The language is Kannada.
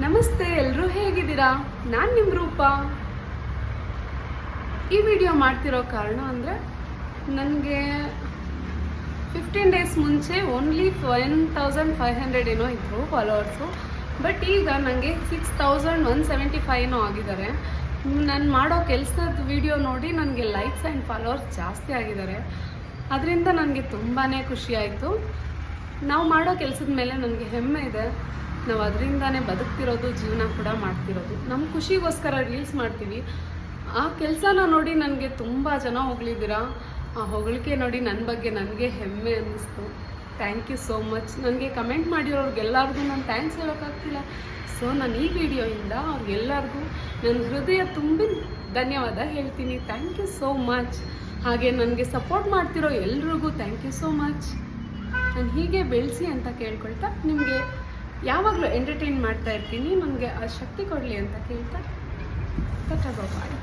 ನಮಸ್ತೆ, ಎಲ್ಲರೂ ಹೇಗಿದ್ದೀರಾ? ನಾನು ನಿಮ್ಮ ರೂಪ. ಈ ವಿಡಿಯೋ ಮಾಡ್ತಿರೋ ಕಾರಣ ಅಂದರೆ ನನಗೆ 15 ಡೇಸ್ ಮುಂಚೆ ಓನ್ಲಿ 1500 ಏನೋ ಇದ್ದರು ಫಾಲೋವರ್ಸು. ಬಟ್ ಈಗ ನನಗೆ 6175 ಆಗಿದ್ದಾರೆ. ನಾನು ಮಾಡೋ ಕೆಲಸದ ವಿಡಿಯೋ ನೋಡಿ ನನಗೆ ಲೈಕ್ಸ್ ಆ್ಯಂಡ್ ಫಾಲೋವರ್ಸ್ ಜಾಸ್ತಿ ಆಗಿದ್ದಾರೆ. ಅದರಿಂದ ನನಗೆ ತುಂಬಾ ಖುಷಿ ಆಯಿತು. ನಾವು ಮಾಡೋ ಕೆಲಸದ ಮೇಲೆ ನನಗೆ ಹೆಮ್ಮೆ ಇದೆ. ನಾವು ಅದರಿಂದನೇ ಬದುಕ್ತಿರೋದು, ಜೀವನ ಕೂಡ ಮಾಡ್ತಿರೋದು. ನಮ್ಮ ಖುಷಿಗೋಸ್ಕರ ರೀಲ್ಸ್ ಮಾಡ್ತೀವಿ. ಆ ಕೆಲಸನ ನೋಡಿ ನನಗೆ ತುಂಬ ಜನ ಹೊಗಳಿದ್ದೀರಾ. ಆ ಹೊಗಳಿಕೆ ನೋಡಿ ನನ್ನ ಬಗ್ಗೆ ನನಗೆ ಹೆಮ್ಮೆ ಅನ್ನಿಸ್ತು. Thank you so much. ನನಗೆ ಕಮೆಂಟ್ ಮಾಡಿರೋರಿಗೆಲ್ಲರಿಗೂ ನಾನು ಥ್ಯಾಂಕ್ಸ್ ಹೇಳೋಕ್ಕಾಗ್ತಿಲ್ಲ. ಸೊ ನಾನು ಈ ವಿಡಿಯೋಯಿಂದ ಅವ್ರಿಗೆಲ್ಲರಿಗೂ ನನ್ನ ಹೃದಯ ತುಂಬಿ ಧನ್ಯವಾದ ಹೇಳ್ತೀನಿ. Thank you so much. ಹಾಗೆ ನನಗೆ ಸಪೋರ್ಟ್ ಮಾಡ್ತಿರೋ ಎಲ್ರಿಗೂ ಥ್ಯಾಂಕ್ ಯು ಸೋ ಮಚ್. ನಾನು ಹೀಗೆ ಬೆಳೆಸಿ ಅಂತ ಕೇಳ್ಕೊಳ್ತಾ, ನಿಮಗೆ ಯಾವಾಗಲೂ ಎಂಟರ್ಟೈನ್ ಮಾಡ್ತಾ ಇರ್ತೀನಿ. ನನಗೆ ಆ ಶಕ್ತಿ ಕೊಡಲಿ ಅಂತ ಕೇಳ್ತಾ, ಬಾಯ್.